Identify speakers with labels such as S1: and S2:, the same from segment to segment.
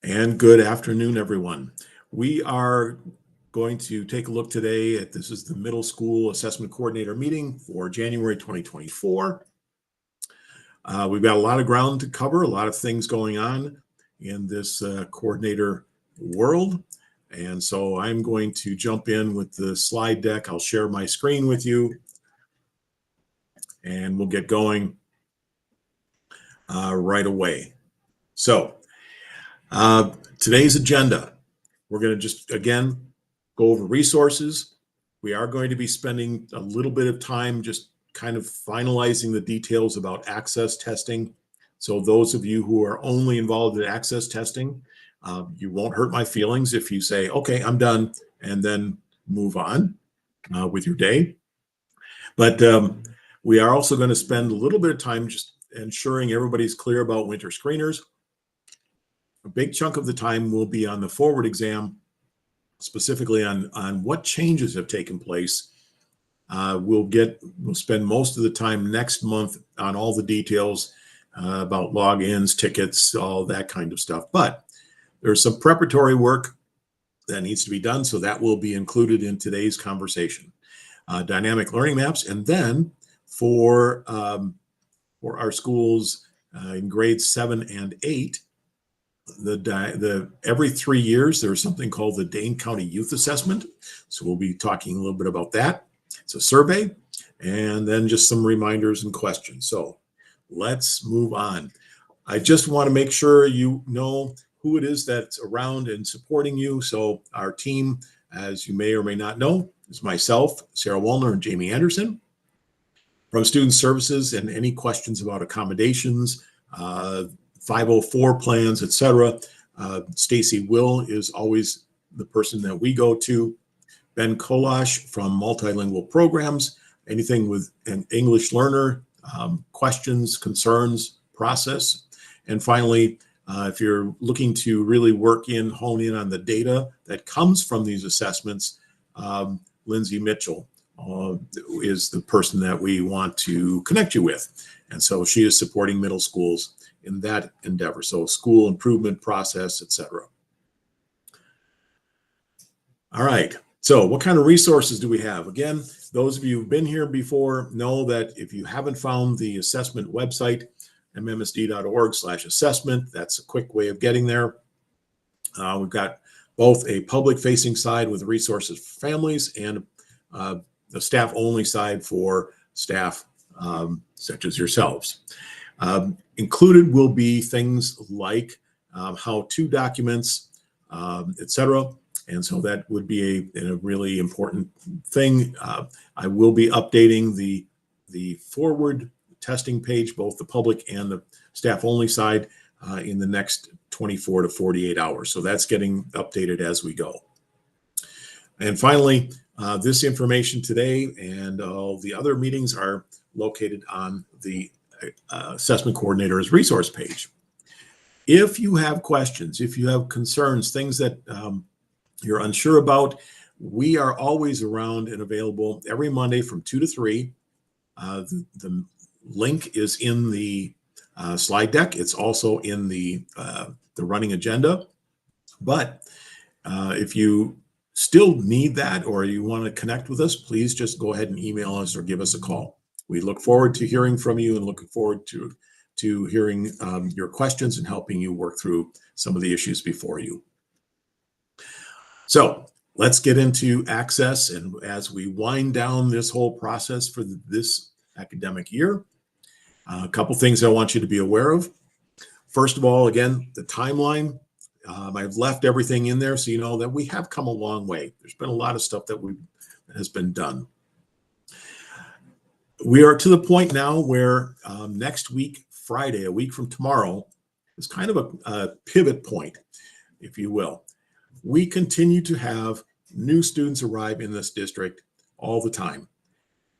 S1: And good afternoon, everyone. We are going to take a look today at this is the middle school assessment coordinator meeting for January 2024. We've got a lot of ground to cover, a lot of things going on in this coordinator world. And so I'm going to jump in with the slide deck. I'll share my screen with you and we'll get going right away. So today's agenda, we're going to just, again, go over resources. We are going to be spending a little bit of time just kind of finalizing the details about access testing. So those of you who are only involved in access testing, you won't hurt my feelings if you say, okay, I'm done, and then move on with your day. But we are also going to spend a little bit of time just ensuring everybody's clear about winter screeners. A big chunk of the time will be on the forward exam, specifically on what changes have taken place. We'll spend most of the time next month on all the details about logins, tickets, all that kind of stuff. But there's some preparatory work that needs to be done, so that will be included in today's conversation. Dynamic learning maps, and then for our schools in grades 7 and 8, every 3 years there's something called the Dane County Youth Assessment. So we'll be talking a little bit about that. It's a survey, and then just some reminders and questions. So let's move on. I just want to make sure you know who it is that's around and supporting you. So our team, as you may or may not know, is myself, Sarah Wallner, and Jamie Anderson. From Student Services, and any questions about accommodations, 504 plans, etc. Stacy Will is always the person that we go to. Ben Kolash from Multilingual Programs, anything with an English learner, questions, concerns, process. And finally, if you're looking to really hone in on the data that comes from these assessments, Lindsay Mitchell is the person that we want to connect you with. And so she is supporting middle schools in that endeavor. So school improvement process, etc. All right. So what kind of resources do we have? Again, those of you who've been here before know that if you haven't found the assessment website, mmsd.org/assessment, that's a quick way of getting there. We've got both a public-facing side with resources for families and the staff-only side for staff such as yourselves. Included will be things like how-to documents, etc. And so that would be a really important thing. I will be updating the forward testing page, both the public and the staff-only side, in the next 24 to 48 hours. So that's getting updated as we go. And finally, this information today and all the other meetings are located on the Assessment Coordinator's resource page. If you have questions, if you have concerns, things that you're unsure about, we are always around and available every Monday from 2 to 3. The link is in the slide deck. It's also in the running agenda. But if you still need that or you want to connect with us, please just go ahead and email us or give us a call. We look forward to hearing from you and looking forward to hearing your questions and helping you work through some of the issues before you. So let's get into access. And as we wind down this whole process for this academic year, a couple things I want you to be aware of. First of all, again, the timeline. I've left everything in there so you know that we have come a long way. There's been a lot of stuff that has been done. We are to the point now where next week, Friday, a week from tomorrow, is kind of a pivot point, if you will. We continue to have new students arrive in this district all the time.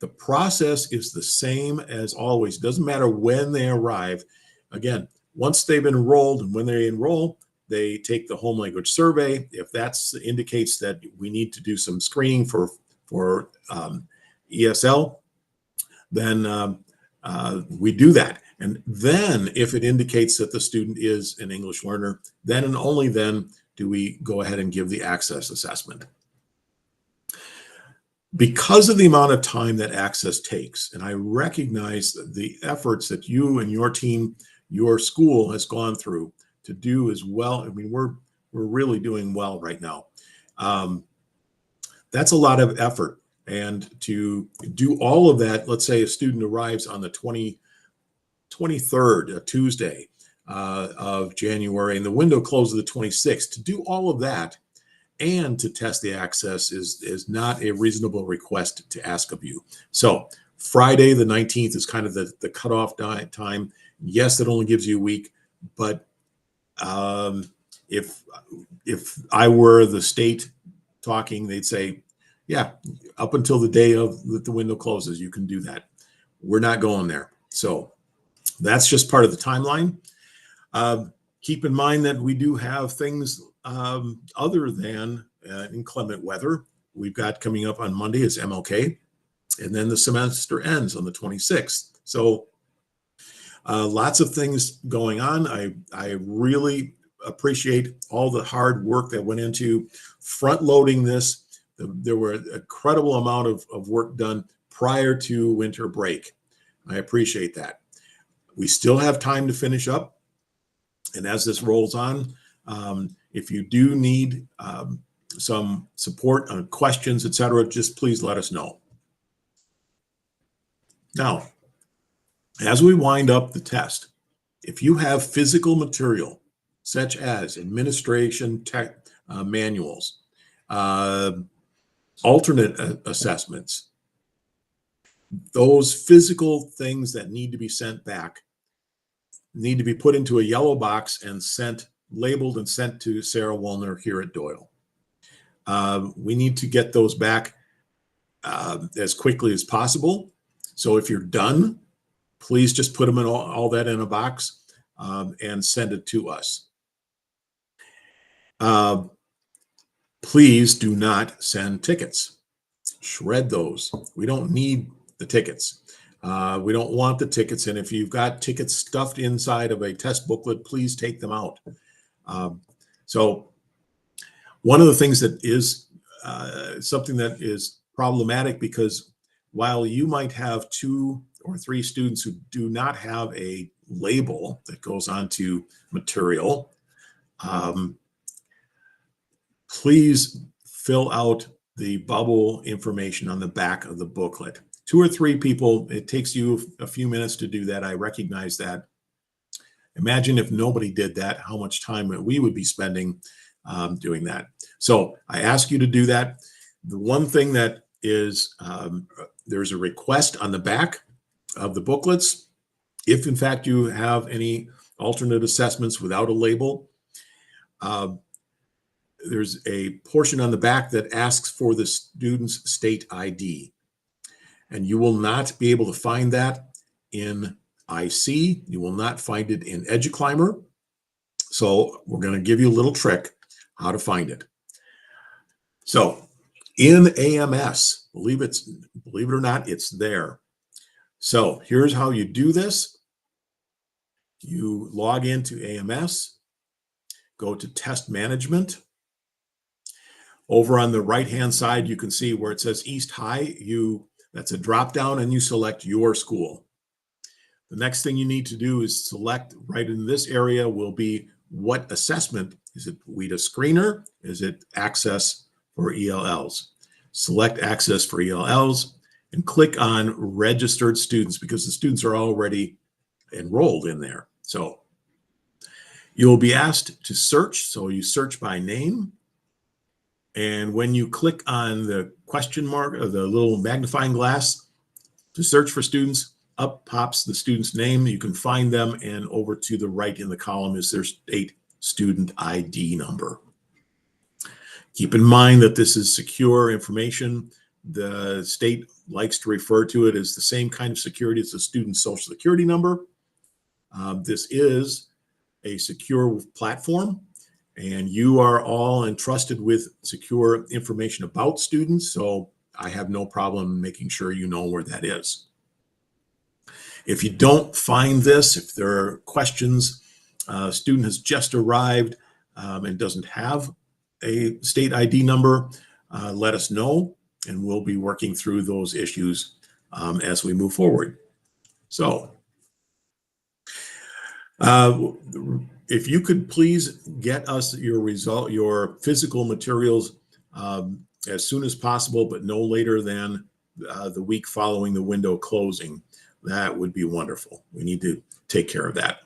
S1: The process is the same as always. It doesn't matter when they arrive. Again, once they've enrolled and when they enroll, they take the home language survey. If that indicates that we need to do some screening for ESL, then we do that. And then if it indicates that the student is an English learner, then and only then do we go ahead and give the access assessment. Because of the amount of time that access takes, and I recognize the efforts that you and your team, your school has gone through to do as well. I mean, we're really doing well right now. That's a lot of effort. And to do all of that, let's say a student arrives on the 23rd, a Tuesday of January, and the window closes the 26th. To do all of that and to test the access is not a reasonable request to ask of you. So Friday the 19th is kind of the cutoff time. Yes, that only gives you a week, but if I were the state talking, they'd say, yeah, up until the day that the window closes, you can do that. We're not going there. So that's just part of the timeline. Keep in mind that we do have things other than inclement weather. We've got coming up on Monday is MLK, and then the semester ends on the 26th. So lots of things going on. I really appreciate all the hard work that went into front loading this. There were an incredible amount of work done prior to winter break. I appreciate that. We still have time to finish up. And as this rolls on, if you do need some support on questions, etc., just please let us know. Now, as we wind up the test, if you have physical material, such as administration manuals, alternate assessments, those physical things that need to be sent back need to be put into a yellow box and labeled and sent to Sarah Woolner here at Doyle. We need to get those back as quickly as possible. So if you're done, please just put them in all that in a box and send it to us. Please do not send tickets. Shred those. We don't need the tickets. We don't want the tickets. And if you've got tickets stuffed inside of a test booklet, please take them out. So one of the things that is something that is problematic, because while you might have 2 or 3 students who do not have a label that goes onto material, please fill out the bubble information on the back of the booklet. 2 or 3 people, it takes you a few minutes to do that. I recognize that. Imagine if nobody did that, how much time we would be spending doing that. So I ask you to do that. The one thing that is, there's a request on the back of the booklets. If in fact you have any alternate assessments without a label, there's a portion on the back that asks for the student's state ID. And you will not be able to find that in IC. You will not find it in EduClimber. So we're going to give you a little trick how to find it. So in AMS, believe it or not, it's there. So here's how you do this. You log into AMS, go to Test Management. Over on the right-hand side, you can see where it says East High. That's a drop-down, and you select your school. The next thing you need to do is select, right in this area will be what assessment. Is it WIDA Screener? Is it Access for ELLs? Select Access for ELLs and click on Registered Students, because the students are already enrolled in there. So you'll be asked to search. So you search by name. And when you click on the question mark or the little magnifying glass to search for students, up pops the student's name. You can find them, and over to the right in the column is their state student ID number. Keep in mind that this is secure information. The state likes to refer to it as the same kind of security as the student's social security number. This is a secure platform, and you are all entrusted with secure information about students, so I have no problem making sure you know where that is. If you don't find this, if there are questions, a student has just arrived and doesn't have a state ID number, let us know, and we'll be working through those issues as we move forward. So, if you could please get us your physical materials as soon as possible, but no later than the week following the window closing, that would be wonderful. We need to take care of that.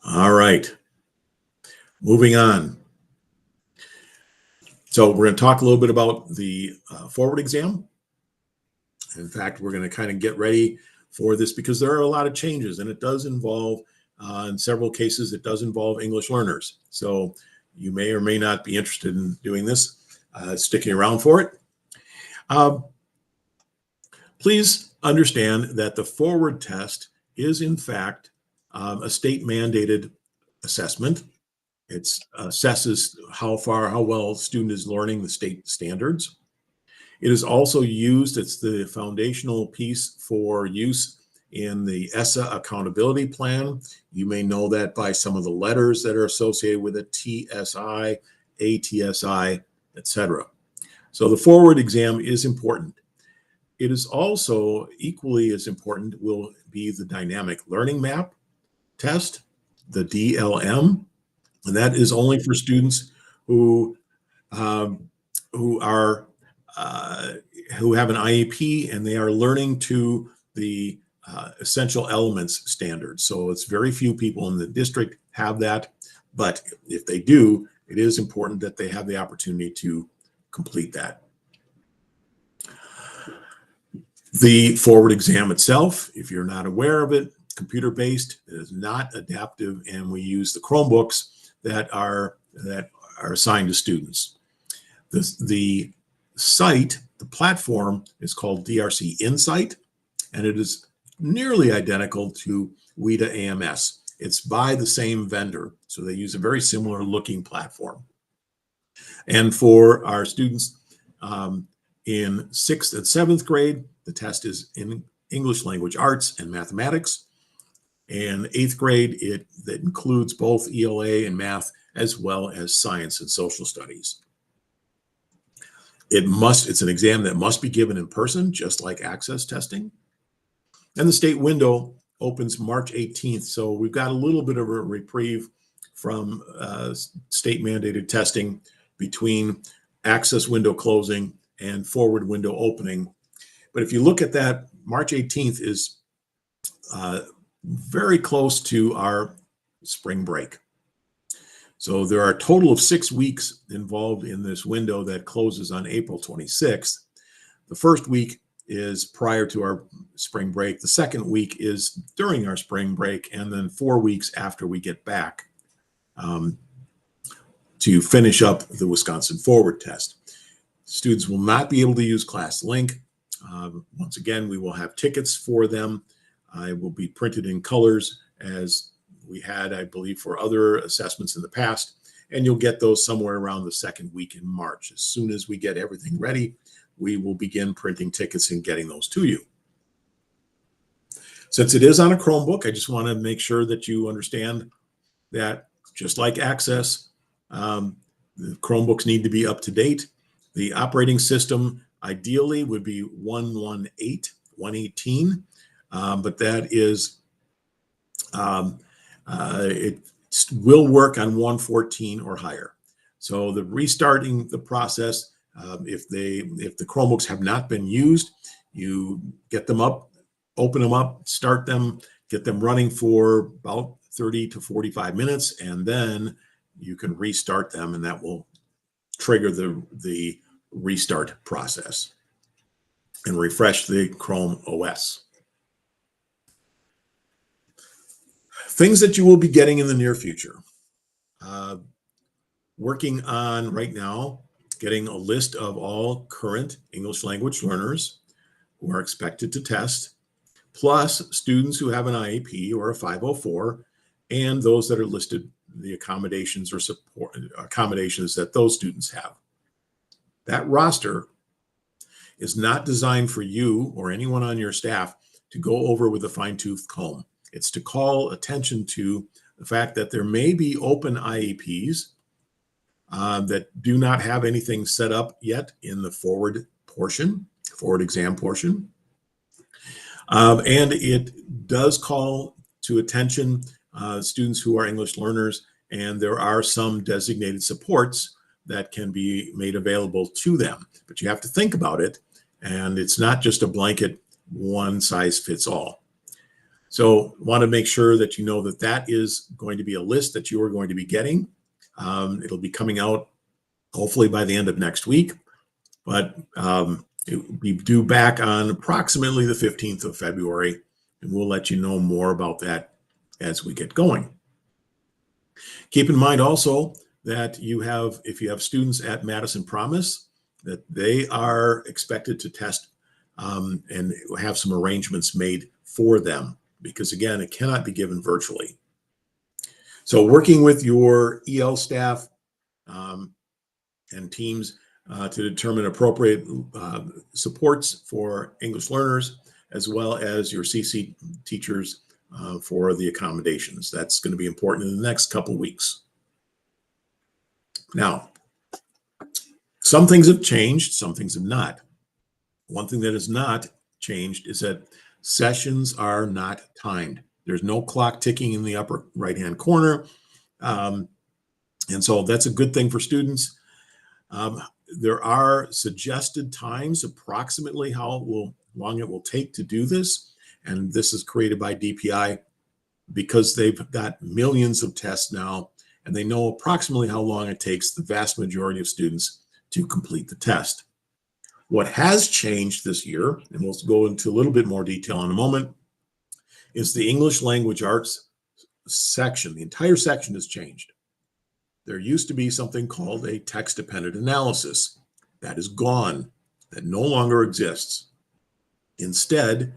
S1: All right, moving on. So we're going to talk a little bit about the forward exam. In fact, we're going to kind of get ready for this because there are a lot of changes, and it does involve, in several cases, it does involve English learners. So you may or may not be interested in doing this, sticking around for it. Please understand that the forward test is, in fact, a state-mandated assessment. It assesses how well a student is learning the state standards. It is also used, it's the foundational piece for use in the ESSA accountability plan. You may know that by some of the letters that are associated with it: TSI, ATSI, etc. So the forward exam is important. It is also equally as important will be the dynamic learning map test, the DLM, and that is only for students who have an IEP and they are learning to the essential elements standards. So it's very few people in the district have that, but if they do, it is important that they have the opportunity to complete that. The forward exam itself, if you're not aware of it, computer-based, it is not adaptive, and we use the Chromebooks that are assigned to students. The site, the platform, is called DRC Insight, and it is nearly identical to WIDA AMS. It's by the same vendor, so they use a very similar looking platform. And for our students in 6th and 7th grade, the test is in English language arts and mathematics. And 8th grade, that includes both ELA and math, as well as science and social studies. It's an exam that must be given in person, just like access testing. And the state window opens March 18th. So we've got a little bit of a reprieve from state mandated testing between access window closing and forward window opening. But if you look at that, March 18th is very close to our spring break. So there are a total of 6 weeks involved in this window that closes on April 26th. The first week is prior to our spring break. The second week is during our spring break, and then 4 weeks after we get back to finish up the Wisconsin Forward test. Students will not be able to use ClassLink. Once again, we will have tickets for them. It will be printed in colors as we had, I believe, for other assessments in the past, and you'll get those somewhere around the second week in March. As soon as we get everything ready, we will begin printing tickets and getting those to you. Since it is on a Chromebook, I just want to make sure that you understand that just like Access, the Chromebooks need to be up to date. The operating system ideally would be 118, but that is it will work on 114 or higher. So the restarting the process, if the Chromebooks have not been used, you get them up, open them up, start them, get them running for about 30 to 45 minutes, and then you can restart them, and that will trigger the restart process and refresh the Chrome OS. Things that you will be getting in the near future. Working on right now, getting a list of all current English language learners who are expected to test, plus students who have an IEP or a 504, and those that are listed, the accommodations or support accommodations that those students have. That roster is not designed for you or anyone on your staff to go over with a fine-tooth comb. It's to call attention to the fact that there may be open IEPs that do not have anything set up yet in the forward exam portion. And it does call to attention students who are English learners, and there are some designated supports that can be made available to them. But you have to think about it, and it's not just a blanket one size fits all. So want to make sure that you know that that is going to be a list that you are going to be getting. It'll be coming out hopefully by the end of next week, but it will be due back on approximately the 15th of February, and we'll let you know more about that as we get going. Keep in mind also that if you have students at Madison Promise, that they are expected to test and have some arrangements made for them, because again, it cannot be given virtually. So working with your EL staff and teams to determine appropriate supports for English learners, as well as your CC teachers for the accommodations. That's going to be important in the next couple weeks. Now, some things have changed, some things have not. One thing that has not changed is that sessions are not timed. There's no clock ticking in the upper right-hand corner. And so that's a good thing for students. There are suggested times, approximately how long it will take to do this. And this is created by DPI because they've got millions of tests now, and they know approximately how long it takes the vast majority of students to complete the test. What has changed this year, and we'll go into a little bit more detail in a moment, is the English language arts section. The entire section has changed. There used to be something called a text-dependent analysis. That is gone. That no longer exists. Instead,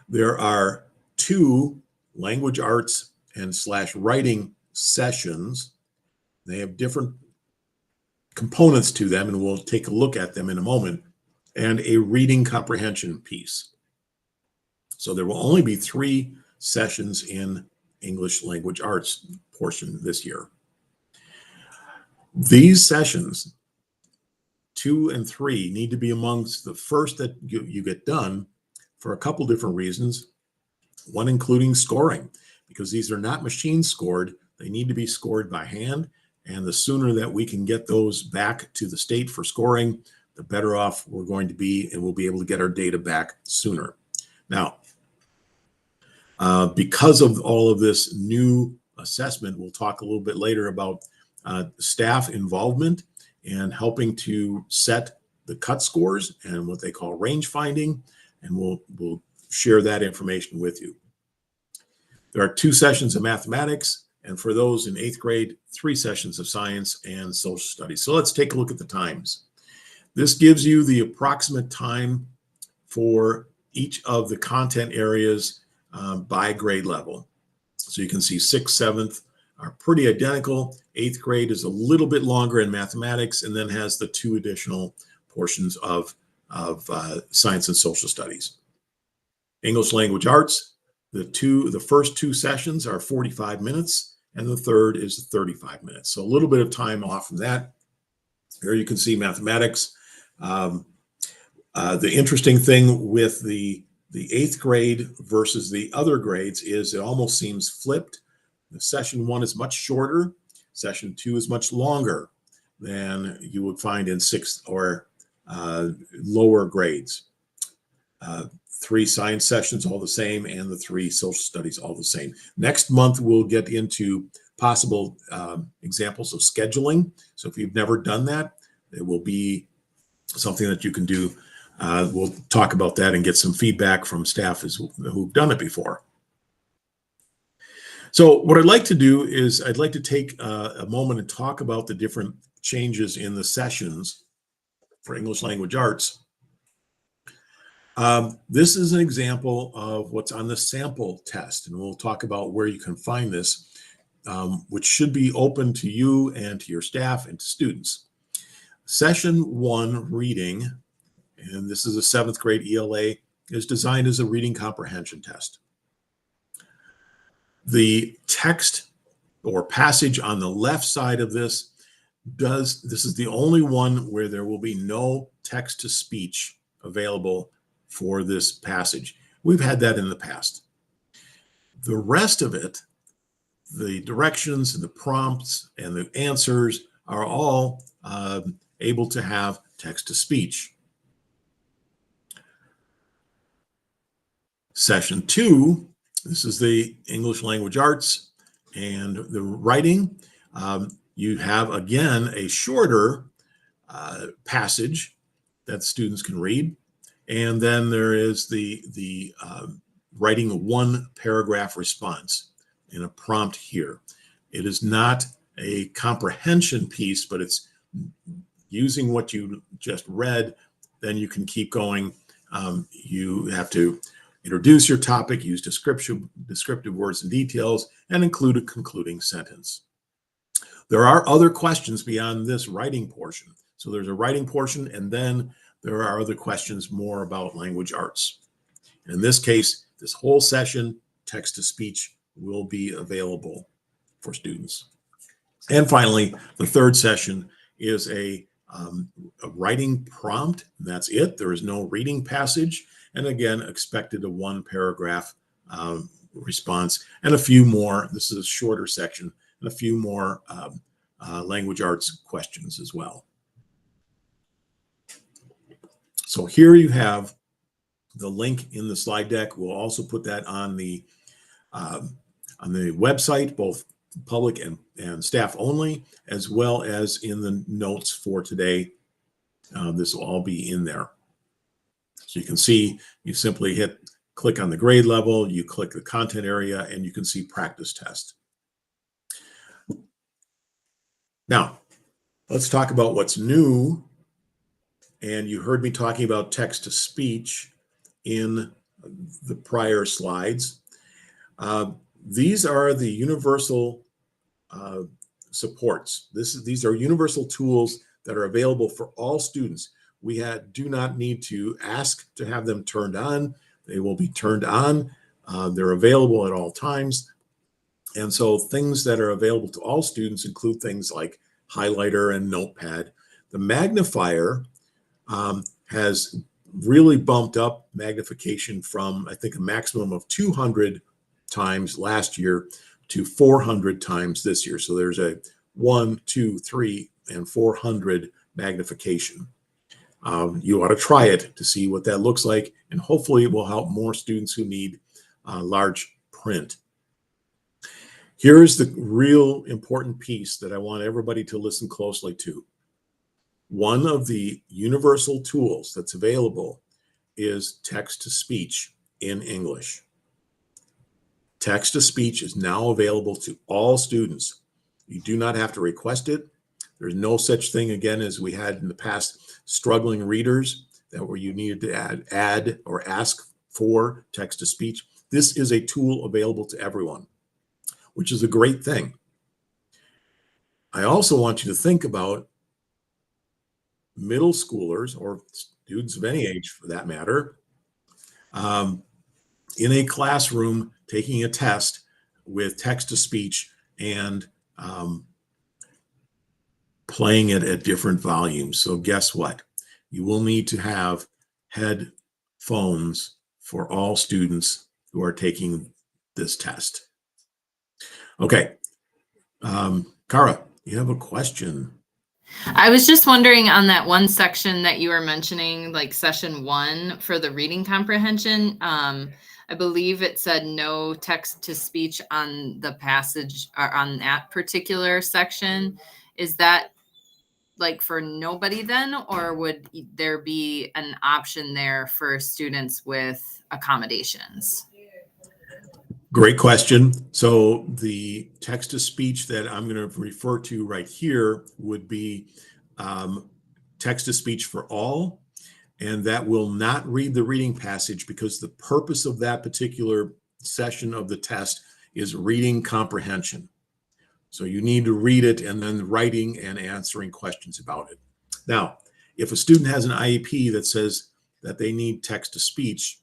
S1: there are 2 language arts and /writing sessions. They have different components to them, and we'll take a look at them in a moment, and a reading comprehension piece. So there will only be 3 sessions in English language arts portion this year. These sessions, 2 and 3, need to be amongst the first that you get done for a couple different reasons. One including scoring, because these are not machine scored. They need to be scored by hand, and the sooner that we can get those back to the state for scoring, the better off we're going to be, and we'll be able to get our data back sooner. Now, because of all of this new assessment, we'll talk a little bit later about staff involvement and helping to set the cut scores and what they call range finding, and we'll share that information with you. There are 2 sessions of mathematics, and for those in 8th grade, 3 sessions of science and social studies. So let's take a look at the times. This gives you the approximate time for each of the content areas by grade level. So you can see 6th, 7th are pretty identical. 8th grade is a little bit longer in mathematics, and then has the 2 additional portions of science and social studies. English language arts, the first 2 sessions are 45 minutes, and the third is 35 minutes. So a little bit of time off from that. Here you can see mathematics. The interesting thing with the 8th grade versus the other grades is it almost seems flipped. The session 1 is much shorter. Session 2 is much longer than you would find in 6th or lower grades. 3 science sessions all the same, and the 3 social studies all the same. Next month, we'll get into possible examples of scheduling. So if you've never done that, it will be something that you can do. We'll talk about that and get some feedback from staff who've done it before. So what I'd like to do is I'd like to take a moment and talk about the different changes in the sessions for English language arts. This is an example of what's on the sample test, and we'll talk about where you can find this, which should be open to you and to your staff and to students. Session 1 reading and this is a 7th grade ELA, is designed as a reading comprehension test. The text or passage on the left side of this is the only one where there will be no text to speech available for this passage. We've had that in the past. The rest of it, the directions and the prompts and the answers are all able to have text to speech. Session 2, this is the English language arts and the writing. You have, again, a shorter passage that students can read. And then there is the writing a 1-paragraph response in a prompt here. It is not a comprehension piece, but it's using what you just read. Then you can keep going. You have to introduce your topic, use descriptive words and details, and include a concluding sentence. There are other questions beyond this writing portion. So there's a writing portion, and then there are other questions more about language arts. In this case, this whole session, text-to-speech, will be available for students. And finally, the third session is a writing prompt. That's it. There is no reading passage. And again, expected a 1-paragraph response and a few more. This is a shorter section, and a few more language arts questions as well. So here you have the link in the slide deck. We'll also put that on the website, both public and staff only, as well as in the notes for today. This will all be in there. So you can see, you simply click on the grade level, you click the content area, and you can see practice test. Now, let's talk about what's new. And you heard me talking about text-to-speech in the prior slides. These are the universal supports. These are universal tools that are available for all students. We do not need to ask to have them turned on. They will be turned on. They're available at all times. And so things that are available to all students include things like highlighter and notepad. The magnifier has really bumped up magnification from, I think, a maximum of 200 times last year to 400 times this year. So there's a 1, 2, 3, and 400 magnification. You ought to try it to see what that looks like, and hopefully it will help more students who need large print. Here's the real important piece that I want everybody to listen closely to. One of the universal tools that's available is text-to-speech in English. Text-to-speech is now available to all students. You do not have to request it. There's no such thing, again, as we had in the past, struggling readers where you needed to add or ask for text-to-speech. This is a tool available to everyone, which is a great thing. I also want you to think about middle schoolers, or students of any age for that matter, in a classroom taking a test with text-to-speech and playing it at different volumes. So guess what? You will need to have headphones for all students who are taking this test. Okay, Cara, you have a question.
S2: I was just wondering on that one section that you were mentioning, like session 1 for the reading comprehension. I believe it said no text to speech on the passage or on that particular section. Is that like for nobody then, or would there be an option there for students with accommodations?
S1: Great question. So the text-to-speech that I'm going to refer to right here would be text-to-speech for all, and that will not read the reading passage because the purpose of that particular session of the test is reading comprehension. So you need to read it and then writing and answering questions about it. Now, if a student has an IEP that says that they need text to speech,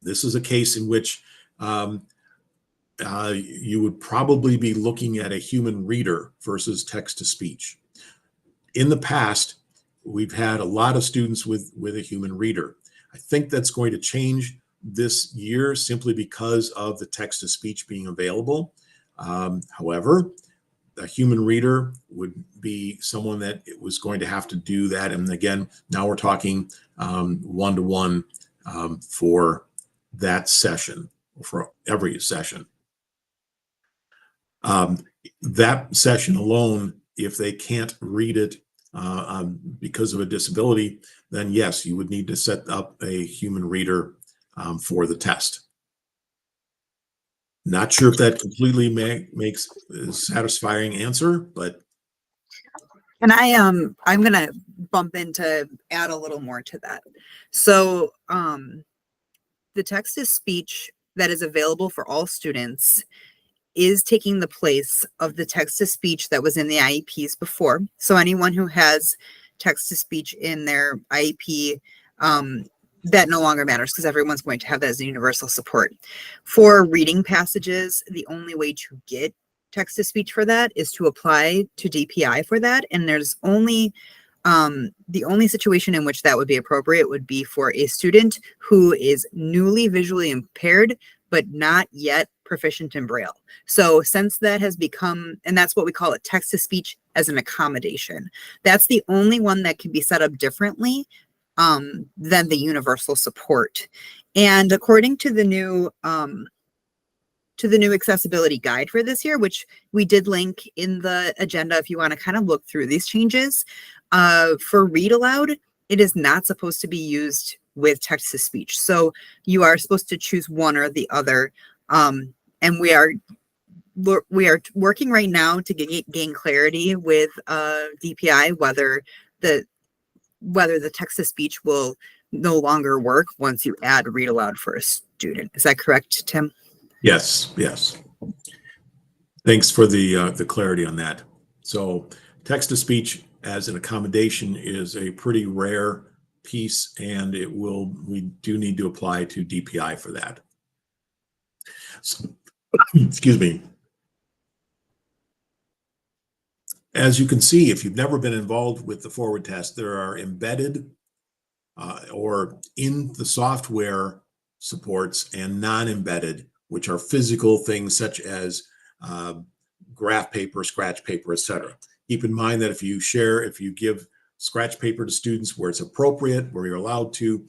S1: this is a case in which you would probably be looking at a human reader versus text to speech. In the past, we've had a lot of students with a human reader. I think that's going to change this year simply because of the text to speech being available. However, a human reader would be someone that it was going to have to do that. And again, now we're talking one-to-one for that session, for every session. That session alone, if they can't read it because of a disability, then yes, you would need to set up a human reader for the test. Not sure if that completely makes a satisfying answer, but.
S3: And I'm going to bump in to add a little more to that. So the text to speech that is available for all students is taking the place of the text to speech that was in the IEPs before. So anyone who has text to speech in their IEP, that no longer matters because everyone's going to have that as a universal support. For reading passages, the only way to get text to speech for that is to apply to DPI for that. And there's only the only situation in which that would be appropriate would be for a student who is newly visually impaired, but not yet proficient in Braille. So since that has become, and that's what we call a text to speech as an accommodation, that's the only one that can be set up differently than the universal support. And according to the new accessibility guide for this year, which we did link in the agenda if you want to kind of look through these changes, for read aloud, it is not supposed to be used with text to speech. So you are supposed to choose one or the other. And we are working right now to gain clarity with DPI whether the text to speech will no longer work once you add read aloud for a student. Is that correct, Tim?
S1: Yes. Thanks for the clarity on that. So text to speech as an accommodation is a pretty rare piece, and we do need to apply to DPI for that. So, excuse me. As you can see, if you've never been involved with the forward test, there are embedded or in the software supports and non-embedded, which are physical things such as graph paper, scratch paper, etc. Keep in mind that if you give scratch paper to students where it's appropriate, where you're allowed to,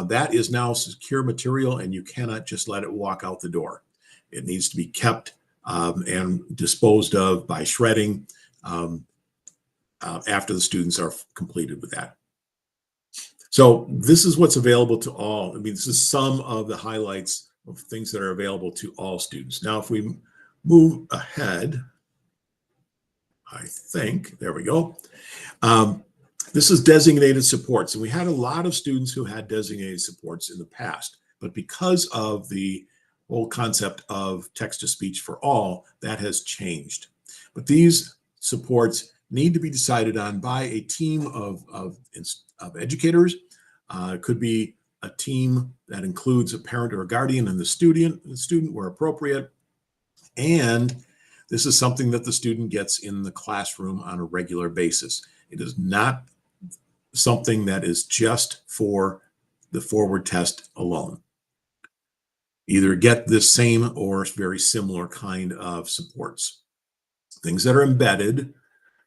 S1: that is now secure material and you cannot just let it walk out the door. It needs to be kept and disposed of by shredding after the students are completed with that. So this is what's available to all. I mean, this is some of the highlights of things that are available to all students. Now, if we move ahead, I think, there we go. This is designated supports. And we had a lot of students who had designated supports in the past, but because of the whole concept of text-to-speech for all, that has changed. But these supports need to be decided on by a team of educators. It could be a team that includes a parent or a guardian and the student where appropriate. And this is something that the student gets in the classroom on a regular basis. It is not something that is just for the forward test alone. Either get this same or very similar kind of supports. Things that are embedded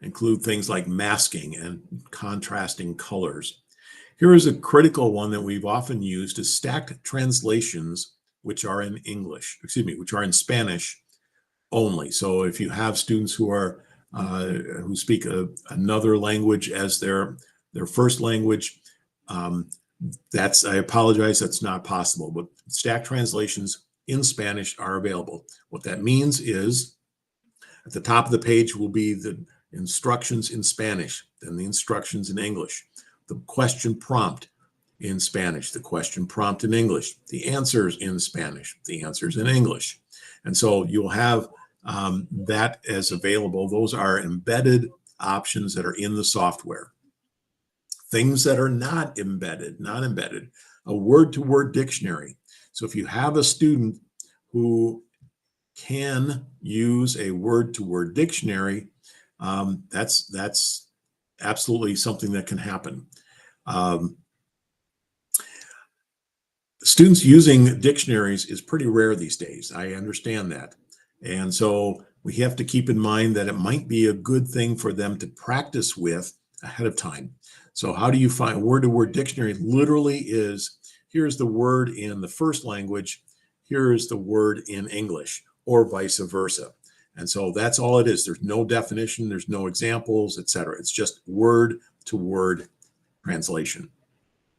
S1: include things like masking and contrasting colors. Here is a critical one that we've often used is stacked translations, which are in which are in Spanish only. So if you have students who speak another language as their first language, I apologize, that's not possible, but stacked translations in Spanish are available. What that means is at the top of the page will be the instructions in Spanish, then the instructions in English, the question prompt in Spanish, the question prompt in English, the answers in Spanish, the answers in English. And so you'll have that as available. Those are embedded options that are in the software. Things that are not embedded, a word-to-word dictionary. So if you have a student who can use a word-to-word dictionary, that's absolutely something that can happen. Students using dictionaries is pretty rare these days. I understand that. And so we have to keep in mind that it might be a good thing for them to practice with ahead of time. So how do you find word-to-word dictionary? Literally is, here's the word in the first language, here's the word in English, or vice versa. And so that's all it is. There's no definition, there's no examples, etc. It's just word-to-word translation.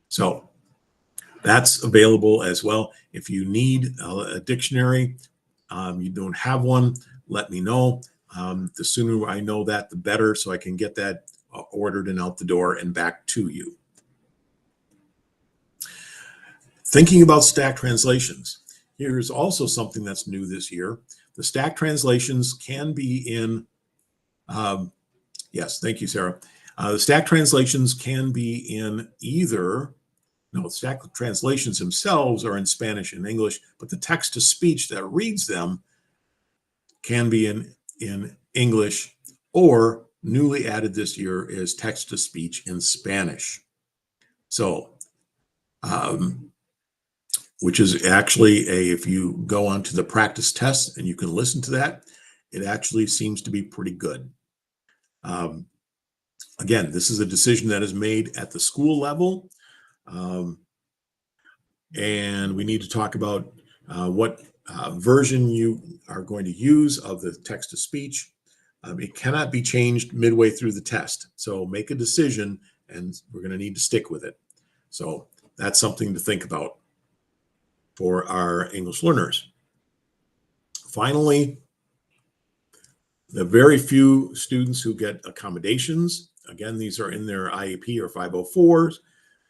S1: So that's available as well. If you need a dictionary, you don't have one, let me know. The sooner I know that, the better, so I can get that ordered and out the door and back to you. Thinking about stack translations. Here's also something that's new this year. The stack translations can be in, yes, thank you, Sarah. The stack translations can be in either, no, stack translations themselves are in Spanish and English, but the text-to-speech that reads them can be in English, or newly added this year is text-to-speech in Spanish. So, which is actually if you go onto the practice test and you can listen to that, it actually seems to be pretty good. Again, this is a decision that is made at the school level. And we need to talk about what version you are going to use of the text-to-speech. It cannot be changed midway through the test. So make a decision, and we're going to need to stick with it. So that's something to think about for our English learners. Finally, the very few students who get accommodations, again, these are in their IEP or 504s,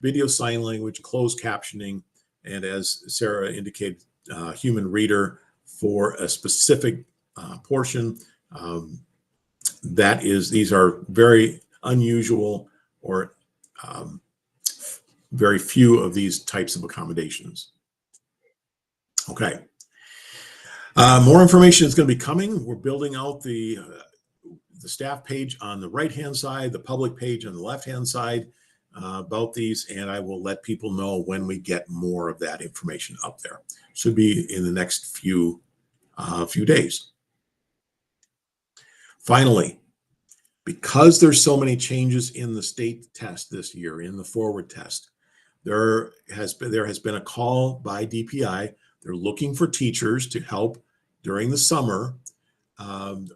S1: video sign language, closed captioning, and as Sarah indicated, human reader for a specific portion. These are very unusual, or very few of these types of accommodations. Okay. More information is going to be coming. We're building out the staff page on the right-hand side, the public page on the left-hand side about these, and I will let people know when we get more of that information up there. Should be in the next few days. Finally, because there's so many changes in the state test this year, in the forward test, there has been a call by DPI. They're looking for teachers to help during the summer,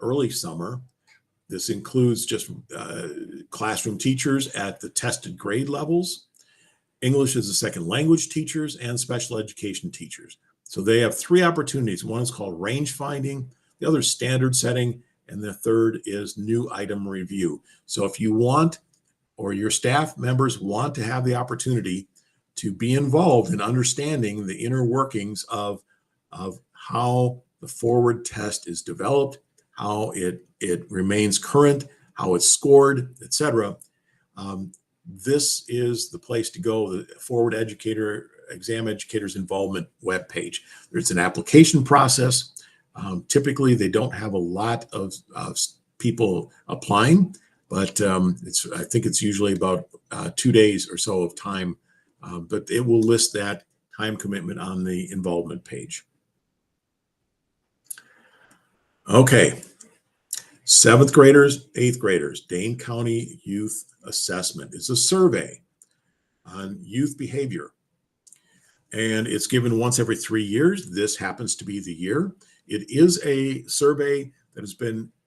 S1: early summer. This includes just classroom teachers at the tested grade levels, English as a second language teachers, and special education teachers. So they have 3 opportunities. One is called range finding, the other is standard setting, and the third is new item review. So if you want, or your staff members want to have the opportunity to be involved in understanding the inner workings of how the forward test is developed, how it remains current, how it's scored, etc. This is the place to go, the Forward Exam Educators Involvement webpage. There's an application process. Typically, they don't have a lot of people applying, but I think it's usually about 2 days or so of time, but it will list that time commitment on the involvement page. Okay, 7th graders, 8th graders, Dane County Youth Assessment. It's a survey on youth behavior, and it's given once every 3 years. This happens to be the year. It is a survey that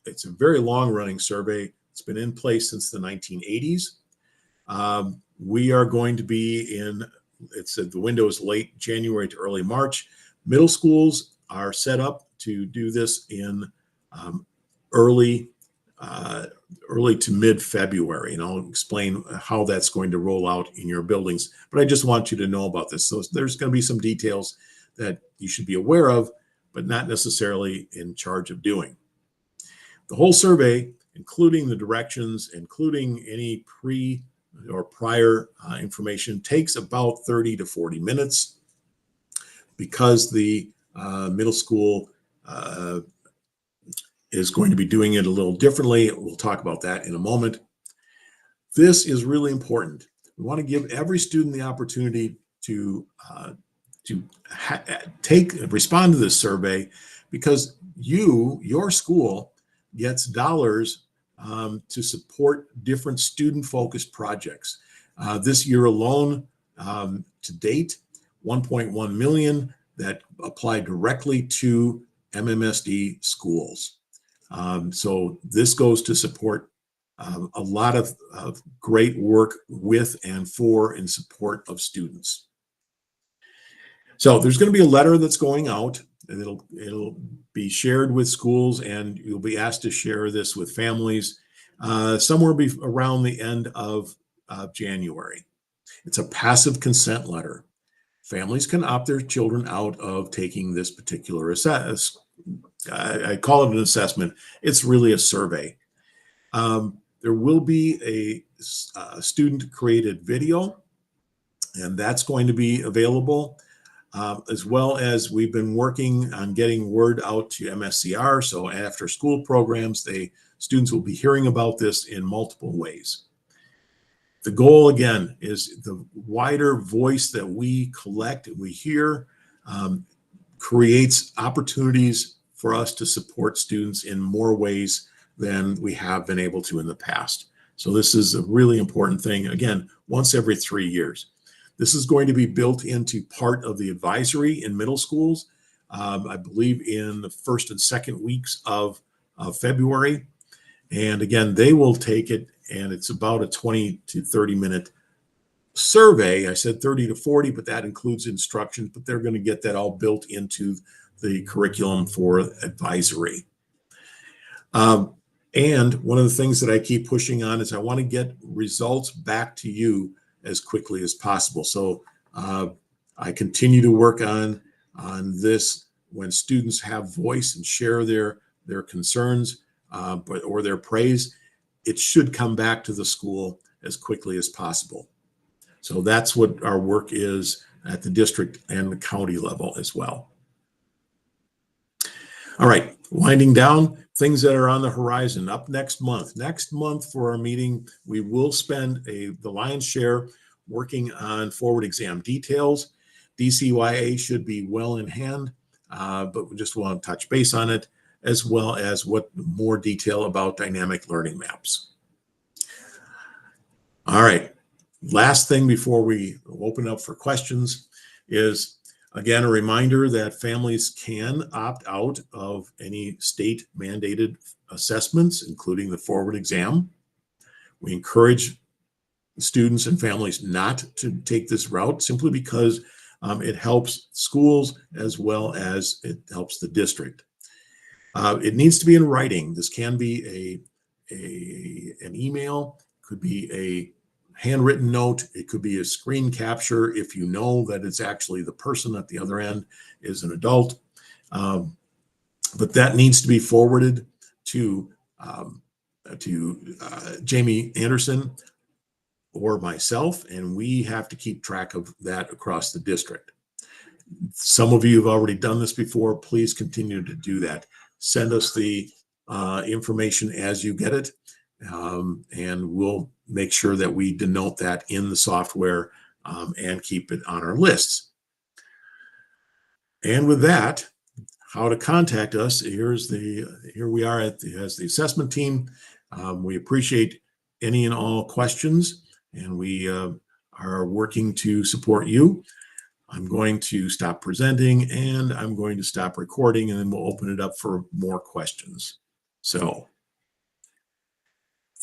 S1: it's a very long-running survey. It's been in place since the 1980s. We are going to be the window is late January to early March. Middle schools are set up to do this in early to mid-February, and I'll explain how that's going to roll out in your buildings. But I just want you to know about this. So there's going to be some details that you should be aware of, but not necessarily in charge of doing. The whole survey, including the directions, including any or prior information takes about 30 to 40 minutes. Because the middle school is going to be doing it a little differently, we'll talk about that in a moment. This is really important. We want to give every student the opportunity to respond to this survey, because your school gets dollars to support different student-focused projects. This year alone, to date, 1.1 million that apply directly to MMSD schools. So this goes to support a lot of great work with and for in support of students. So there's going to be a letter that's going out, and it'll be shared with schools, and you'll be asked to share this with families somewhere around the end of January. It's a passive consent letter. Families can opt their children out of taking this particular assessment. I call it an assessment. It's really a survey. There will be a student-created video, and that's going to be available, as well as we've been working on getting word out to MSCR. So after school programs, students will be hearing about this in multiple ways. The goal, again, is the wider voice that we collect and we hear creates opportunities for us to support students in more ways than we have been able to in the past. So this is a really important thing. Again, once every 3 years. This is going to be built into part of the advisory in middle schools, I believe in the first and second weeks of February. And again, they will take it, and it's about a 20 to 30 minute survey. I said 30 to 40, but that includes instructions, but they're going to get that all built into the curriculum for advisory. And one of the things that I keep pushing on is I want to get results back to you as quickly as possible. So I continue to work on this. When students have voice and share their concerns or their praise, it should come back to the school as quickly as possible. So that's what our work is at the district and the county level as well. All right, winding down, things that are on the horizon up next month. Next month for our meeting, we will spend the lion's share working on forward exam details. DCYA should be well in hand, but we just want to touch base on it, as well as what more detail about dynamic learning maps. All right, last thing before we open up for questions is, again, a reminder that families can opt out of any state mandated assessments, including the forward exam. We encourage students and families not to take this route simply because it helps schools as well as it helps the district. It needs to be in writing. This can be an email, could be a handwritten note, it could be a screen capture if you know that it's actually the person at the other end is an adult. But that needs to be forwarded to Jamie Anderson or myself, and we have to keep track of that across the district. Some of you have already done this before. Please continue to do that. Send us the information as you get it, and we'll make sure that we denote that in the software and keep it on our lists. And with that, how to contact us, here we are as the assessment team. We appreciate any and all questions, and we are working to support you. I'm going to stop presenting, and I'm going to stop recording, and then we'll open it up for more questions. So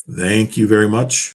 S1: thank you very much.